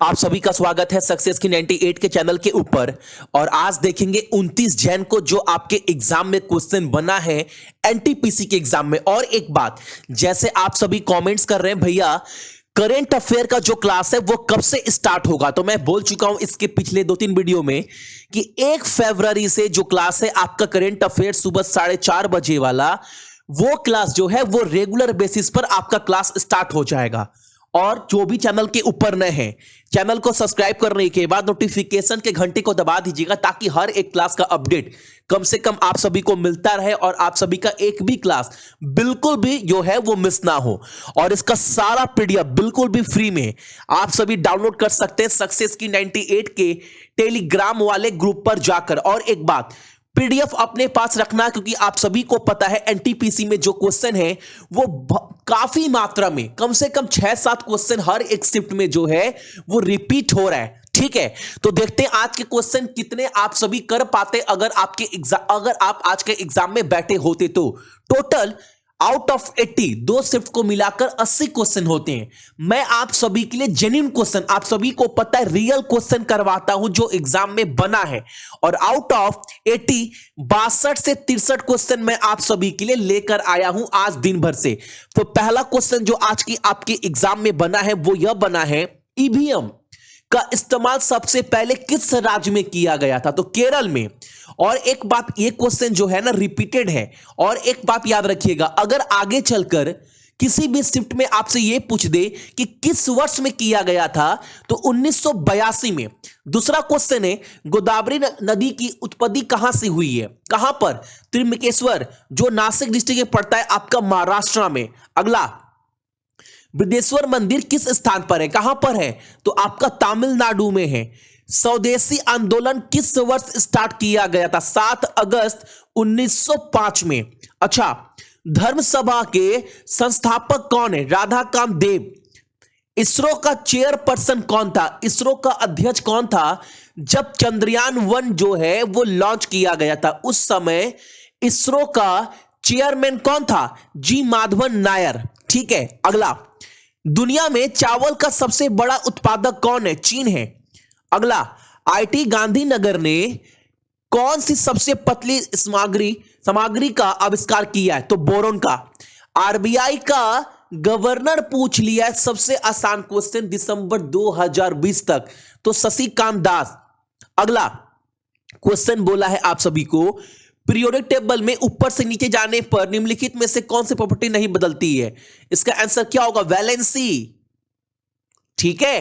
आप सभी का स्वागत है सक्सेस की 98 के चैनल के ऊपर। और आज देखेंगे 29 जैन को जो आपके एग्जाम में क्वेश्चन बना है एनटीपीसी के एग्जाम में। और एक बात, जैसे आप सभी कमेंट्स कर रहे हैं भैया करेंट अफेयर का जो क्लास है वो कब से स्टार्ट होगा, तो मैं बोल चुका हूं इसके पिछले 2-3 वीडियो में कि 1 फरवरी से जो क्लास है आपका करेंट अफेयर सुबह 4:30 बजे वाला, वो क्लास जो है वो रेगुलर बेसिस पर आपका क्लास स्टार्ट हो जाएगा। और जो भी चैनल के ऊपर नए हैं, चैनल को सब्सक्राइब करने के बाद नोटिफिकेशन के घंटे को दबा दीजिएगा ताकि हर एक क्लास का अपडेट कम से कम आप सभी को मिलता रहे और आप सभी का एक भी क्लास बिल्कुल भी जो है वो मिस ना हो। और इसका सारा पीडीएफ बिल्कुल भी फ्री में आप सभी डाउनलोड कर सकते हैं सक्सेस की 98 के टेलीग्राम वाले ग्रुप पर जाकर। और एक बात, पीडीएफ अपने पास रखना, क्योंकि आप सभी को पता है एनटीपीसी में जो क्वेश्चन है वो काफी मात्रा में, कम से कम 6-7 क्वेश्चन हर एक शिफ्ट में जो है वो रिपीट हो रहा है। ठीक है, तो देखते हैं आज के क्वेश्चन कितने आप सभी कर पाते अगर आप आज के एग्जाम में बैठे होते। तो टोटल आउट ऑफ 80 दो शिफ्ट को मिलाकर 80 क्वेश्चन होते हैं। मैं आप सभी के लिए जेन्युइन क्वेश्चन, आप सभी को पता है रियल क्वेश्चन करवाता हूं जो एग्जाम में बना है। और आउट ऑफ 80 62 से 63 क्वेश्चन मैं आप सभी के लिए लेकर आया हूं आज दिन भर से। तो पहला क्वेश्चन जो आज की आपके एग्जाम में बना है वो यह बना है, ईवीएम का इस्तेमाल सबसे पहले किस राज्य में किया गया था? तो केरल में। और एक बात, ये क्वेश्चन जो है ना रिपीटेड है। और एक बात याद रखिएगा, अगर आगे चलकर किसी भी शिफ्ट में आपसे यह पूछ दे कि किस वर्ष में किया गया था, तो 1982 में। दूसरा क्वेश्चन है, गोदावरी नदी की उत्पत्ति कहां से हुई है? कहां पर? त्रिमकेश्वर, जो नासिक डिस्ट्रिक्ट में पड़ता है आपका महाराष्ट्र में। अगला, बृहदेश्वर मंदिर किस स्थान पर है? कहां पर है? तो आपका तमिलनाडु में है। स्वदेशी आंदोलन किस वर्ष स्टार्ट किया गया था? 7 अगस्त 1905 में। अच्छा, धर्म सभा के संस्थापक कौन है? राधाकांत देव। इसरो का चेयरपर्सन कौन था? इसरो का अध्यक्ष कौन था? जब चंद्रयान 1 जो है वो लॉन्च किया गया था उस समय इसरो का चेयरमैन कौन था? जी माधवन नायर। ठीक है, अगला, दुनिया में चावल का सबसे बड़ा उत्पादक कौन है? चीन है। अगला, आईआईटी गांधीनगर ने कौन सी सबसे पतली सामग्री का आविष्कार किया है? तो बोरोन का। आरबीआई का गवर्नर पूछ लिया है सबसे आसान क्वेश्चन दिसंबर 2020 तक, तो शशिकांत दास। अगला क्वेश्चन बोला है आप सभी को, पीरियोडिक टेबल में ऊपर से नीचे जाने पर निम्नलिखित में से कौन सी प्रॉपर्टी नहीं बदलती है? इसका आंसर क्या होगा? वैलेंसी। ठीक है,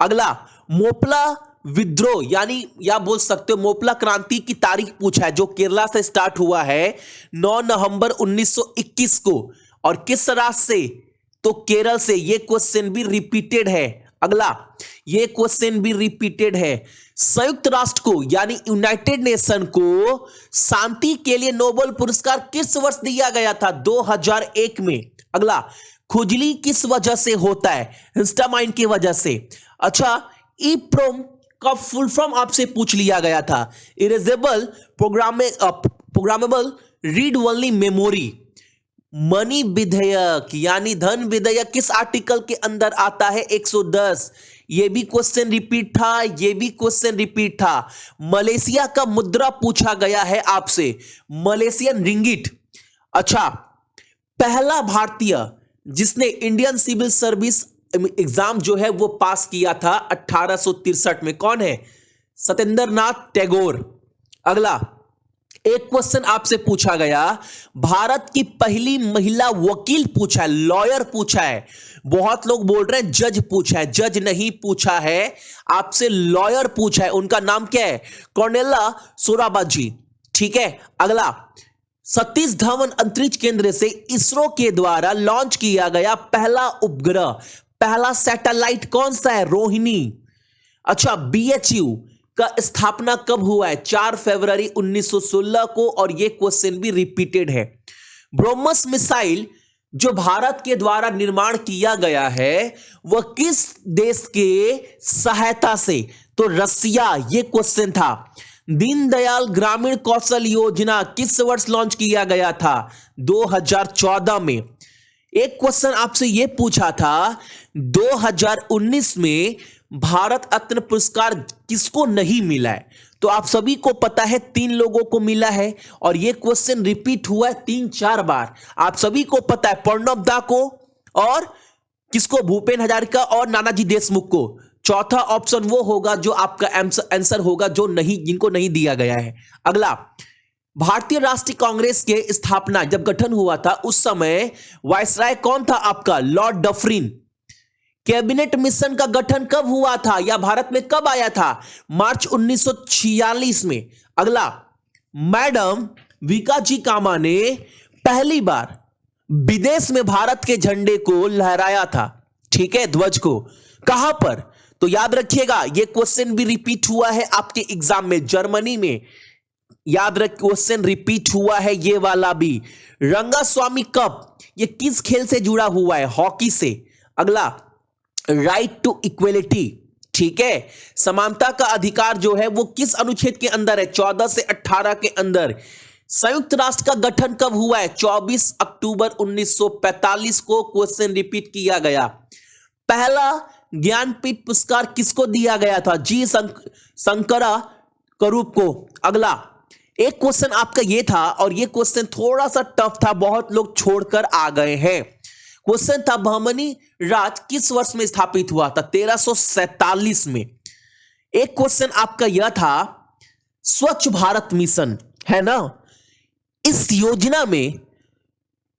अगला, मोपला विद्रोह यानी या बोल सकते हो मोपला क्रांति की तारीख पूछा है, जो केरला से स्टार्ट हुआ है 9 नवंबर 1921 को। और किस राज्य से? तो केरल से। यह क्वेश्चन भी रिपीटेड है। अगला, यह क्वेश्चन भी रिपीटेड है, संयुक्त राष्ट्र को यानी यूनाइटेड नेशन को शांति के लिए नोबेल पुरस्कार किस वर्ष दिया गया था? 2001 में। अगला, खुजली किस वजह से होता है? हिस्टामाइन की वजह से। अच्छा, ईप्रोम का फुल फॉर्म आपसे पूछ लिया गया था, erasable programmable read only memory. Money विधेयक यानी धन विधेयक किस आर्टिकल के अंदर आता है? 110। यह भी क्वेश्चन रिपीट था, यह भी क्वेश्चन रिपीट था। मलेशिया का मुद्रा पूछा गया है आपसे, मलेशियन रिंगिट। अच्छा, पहला भारतीय जिसने इंडियन सिविल सर्विस एग्जाम जो है वो पास किया था 1863 में, कौन है? सत्येंद्र नाथ टैगोर। अगला, एक क्वेश्चन आपसे पूछा गया, भारत की पहली महिला वकील पूछा है, लॉयर पूछा है। बहुत लोग बोल रहे हैं जज पूछा है, जज नहीं पूछा है, आपसे लॉयर पूछा है। उनका नाम क्या है? कॉर्नेला सोराबाजी। ठीक है, अगला, सतीश धवन अंतरिक्ष केंद्र से इसरो के द्वारा लॉन्च किया गया पहला उपग्रह, पहला सैटेलाइट कौन सा है? रोहिणी। अच्छा, बीएचयू का स्थापना कब हुआ है? 4 फरवरी 1916 को। और यह क्वेश्चन भी रिपीटेड है। ब्रह्मोस मिसाइल जो भारत के द्वारा निर्माण किया गया है वह किस देश के सहायता से? तो रसिया। यह क्वेश्चन था। दीनदयाल ग्रामीण कौशल योजना किस वर्ष लॉन्च किया गया था? 2014 में। एक क्वेश्चन आपसे यह पूछा था 2019 में भारत रत्न पुरस्कार किसको नहीं मिला है? तो आप सभी को पता है 3 लोगों को मिला है और यह क्वेश्चन रिपीट हुआ है 3-4 बार। आप सभी को पता है प्रणब दा को और किसको, भूपेन हजारिका और नानाजी देशमुख को। चौथा ऑप्शन वो होगा जो आपका आंसर होगा जो नहीं, जिनको नहीं दिया गया है। अगला, भारतीय राष्ट्रीय कांग्रेस के स्थापना जब गठन हुआ था उस समय वायसराय कौन था आपका? Lord Dufferin. कैबिनेट मिशन का गठन कब हुआ था या भारत में कब आया था? मार्च 1946 में। अगला, मैडम विकाजी कामा ने पहली बार विदेश में भारत के झंडे को लहराया था, ठीक है, ध्वज को, कहां पर? तो याद रखिएगा यह क्वेश्चन भी रिपीट हुआ है आपके एग्जाम में, जर्मनी में। याद रख, क्वेश्चन रिपीट हुआ है ये वाला भी। रंगास्वामी कप ये किस खेल से जुड़ा हुआ है? हॉकी से। अगला, राइट टू इक्वलिटी, ठीक है, समानता का अधिकार जो है वो किस अनुच्छेद के अंदर है? 14 से 18 के अंदर। संयुक्त राष्ट्र का गठन कब हुआ है? 24 अक्टूबर 1945 को क्वेश्चन रिपीट किया गया। पहला ज्ञानपीठ पुरस्कार किसको दिया गया था? जी शंकरा करूप को। अगला, एक क्वेश्चन आपका ये था और ये क्वेश्चन थोड़ा सा टफ था, बहुत लोग छोड़कर आ गए हैं। क्वेश्चन था बहमनी राज किस वर्ष में स्थापित हुआ था? 1347 में। एक क्वेश्चन आपका यह था स्वच्छ भारत मिशन, है ना, इस योजना में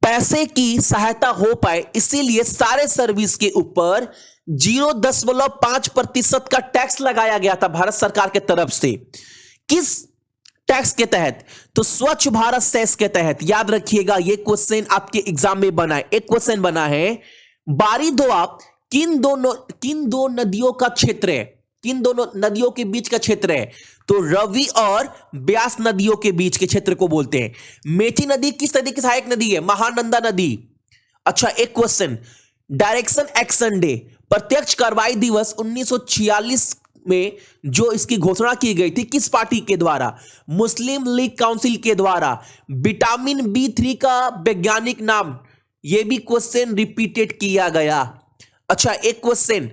पैसे की सहायता हो पाए इसीलिए सारे सर्विस के ऊपर 0.5% का टैक्स लगाया गया था भारत सरकार के तरफ से। किस टैक्स के तहत? तो स्वच्छ भारत सेस के तहत। याद रखिएगा यह क्वेश्चन आपके एग्जाम में बना है। एक क्वेश्चन बना है बारी दोआब किन दो नदियों का क्षेत्र है? किन दोनों नदियों के बीच का क्षेत्र है? तो रवि और ब्यास नदियों के बीच के क्षेत्र को बोलते हैं। मेची नदी किस नदी की सहायक नदी है? महानंदा नदी। अच्छा, एक क्वेश्चन, डायरेक्शन एक्शन डे प्रत्यक्ष कार्रवाई दिवस 1946 में जो इसकी घोषणा की गई थी किस पार्टी के द्वारा? मुस्लिम लीग काउंसिल के द्वारा। विटामिन B3 का वैज्ञानिक नाम, यह भी क्वेश्चन रिपीटेड किया गया। अच्छा, एक क्वेश्चन,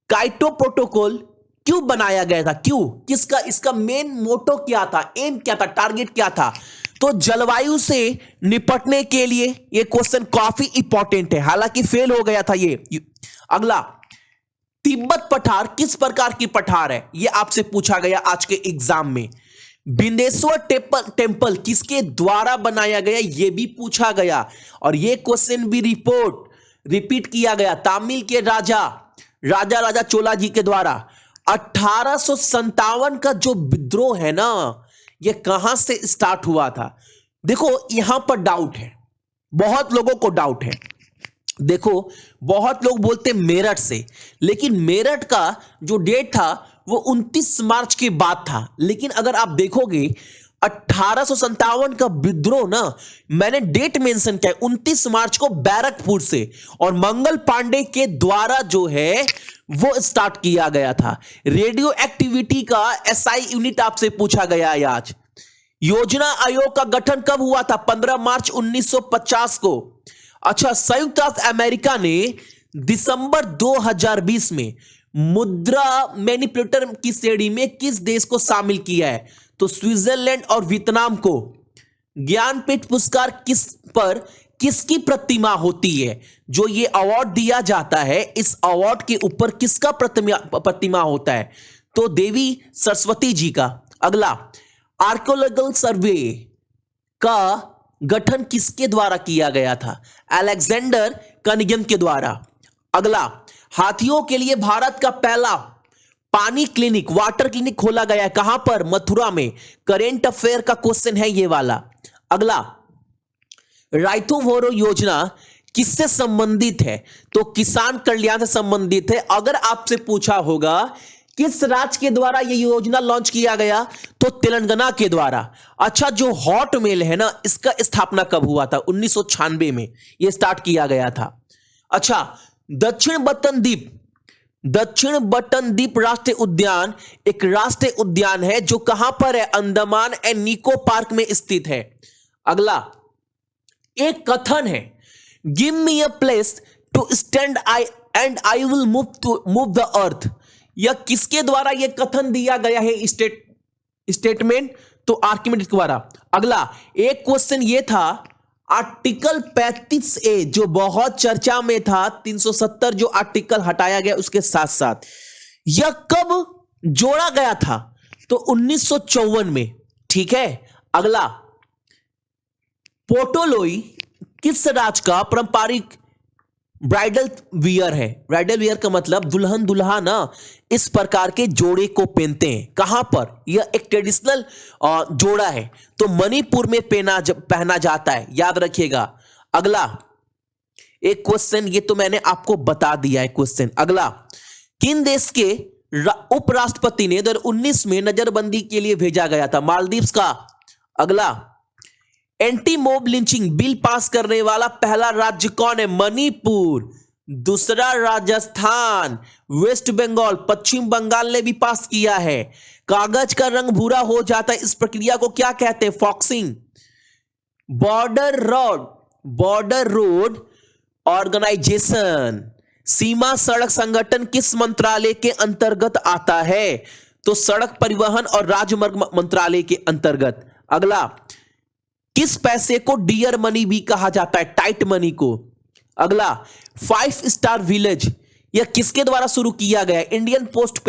काइटो प्रोटोकॉल क्यों बनाया गया था? क्यों? किसका, इसका मेन मोटो क्या था, एम क्या था, टारगेट क्या था? तो जलवायु से निपटने के लिए। यह क्वेश्चन काफी इंपॉर्टेंट है, हालांकि फेल हो गया था ये। अगला, तिब्बत पठार किस प्रकार की पठार है? यह आपसे पूछा गया आज के एग्जाम में। बिंदेश्वर टेम्पल किसके द्वारा बनाया गया? यह भी पूछा गया और यह क्वेश्चन भी रिपीट किया गया। तमिल के राजा चोला जी के द्वारा। 1857 का जो विद्रोह है ना, यह कहां से स्टार्ट हुआ था? देखो यहां पर डाउट है, बहुत लोगों को डाउट है। देखो बहुत लोग बोलते मेरठ से, लेकिन मेरठ का जो डेट था वो 29 मार्च के बाद था। लेकिन अगर आप देखोगे 1857 का विद्रोह ना, मैंने डेट मेंशन किया 29 मार्च को बैरकपुर से, और मंगल पांडे के द्वारा जो है वो स्टार्ट किया गया था। रेडियो एक्टिविटी का SI यूनिट आपसे पूछा गया है आज। योजना आयोग का गठन कब हुआ था? 15 मार्च 1950 को। अच्छा, संयुक्त राष्ट्र अमेरिका ने दिसंबर 2020 में मुद्रा मैनिपुलेटर की श्रेणी में किस देश को शामिल किया है? तो स्विट्जरलैंड और वियतनाम को। ज्ञानपीठ पुरस्कार किसकी प्रतिमा होती है? जो ये अवार्ड दिया जाता है, इस अवार्ड के ऊपर किसका प्रतिमा होता है? तो देवी सरस्वती जी का। अगला, आर्कियोलॉजिकल सर्वे का गठन किसके द्वारा किया गया था? अलेक्जेंडर कनिगन के द्वारा। अगला, हाथियों के लिए भारत का पहला पानी क्लिनिक, वाटर क्लिनिक खोला गया है, कहां पर? मथुरा में। करेंट अफेयर का क्वेश्चन है ये वाला। अगला, राइतो वोरो योजना किससे संबंधित है? तो किसान कल्याण से संबंधित है। अगर आपसे पूछा होगा किस राज्य के द्वारा यह योजना लॉन्च किया गया, तो तेलंगाना के द्वारा। अच्छा, जो हॉट मेल है ना, इसका स्थापना कब हुआ था? 1996 में यह स्टार्ट किया गया था। अच्छा, दक्षिण बटन द्वीप राष्ट्रीय उद्यान एक राष्ट्रीय उद्यान है जो कहां पर है? अंडमान एंड निकोबार में स्थित है। अगला, एक कथन है give me a place to stand I and I will move the earth. यह किसके द्वारा यह कथन दिया गया है स्टेटमेंट? तो आर्किमिडीज द्वारा। अगला एक क्वेश्चन यह था, आर्टिकल 35A जो बहुत चर्चा में था, 370 जो आर्टिकल हटाया गया उसके साथ साथ, यह कब जोड़ा गया था? तो 1954 में। ठीक है। अगला, पोर्टोलोई किस राज्य का पारंपरिक ब्राइडल वियर है? ब्राइडल वियर का मतलब दुल्हन दुल्हा ना इस प्रकार के जोड़े को पहनते हैं। कहां पर? यह एक ट्रेडिशनल जोड़ा है, तो मणिपुर में पहना जाता है, याद रखिएगा। अगला एक क्वेश्चन, ये तो मैंने आपको बता दिया है क्वेश्चन। अगला, किन देश के उपराष्ट्रपति ने 2019 में नजरबंदी के लिए भेजा गया था? मालदीव्स का। अगला, anti mob lynching bill pass करने वाला पहला राज्य कौन है? मणिपुर। दूसरा राजस्थान, वेस्ट बंगाल, पश्चिम बंगाल ने भी पास किया है। कागज का रंग भूरा हो जाता है, इस प्रक्रिया को क्या कहते हैं? फॉक्सिंग। बॉर्डर रोड ऑर्गेनाइजेशन, सीमा सड़क संगठन किस मंत्रालय के अंतर्गत आता है? तो सड़क परिवहन और राजमार्ग मंत्रालय के अंतर्गत। अगला, किस पैसे को डियर मनी भी कहा जाता है? टाइट मनी को। अगला, 5 स्टार विलेज यह किसके द्वारा शुरू किया गया? इंडियन पोस्ट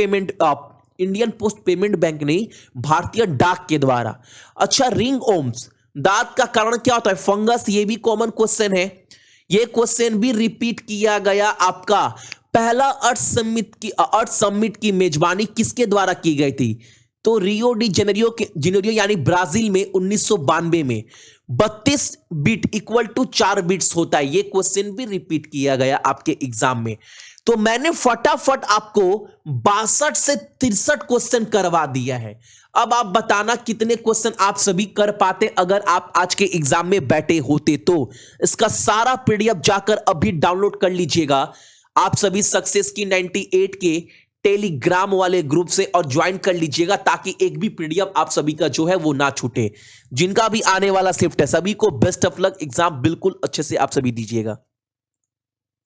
पेमेंट बैंक नहीं, भारतीय डाक के द्वारा। अच्छा, रिंग ओम्स दांत का कारण क्या होता है? फंगस। ये भी कॉमन क्वेश्चन है, ये क्वेश्चन भी रिपीट किया गया आपका। पहला अर्थ समिट की मेजबानी किसके द्वारा की गई थी? तो रियो डी जेनेरियो यानी ब्राजील में 1992 में। 32 बिट इक्वल टू 4 बिट्स होता है, ये क्वेश्चन भी रिपीट किया गया आपके एग्जाम में। तो मैंने फटाफट आपको 62 से 63 क्वेश्चन करवा दिया है। अब आप बताना कितने क्वेश्चन आप सभी कर पाते अगर आप आज के एग्जाम में बैठे होते। तो इसका सारा पीडीएफ जाकर अभी डाउनलोड कर लीजिएगा आप सभी सक्सेस की 98 के टेलीग्राम वाले ग्रुप से और ज्वाइन कर लीजिएगा, ताकि एक भी पीडीएफ आप सभी का जो है वो ना छूटे। जिनका भी आने वाला शिफ्ट है, सभी को बेस्ट ऑफ लक। एग्जाम बिल्कुल अच्छे से आप सभी दीजिएगा।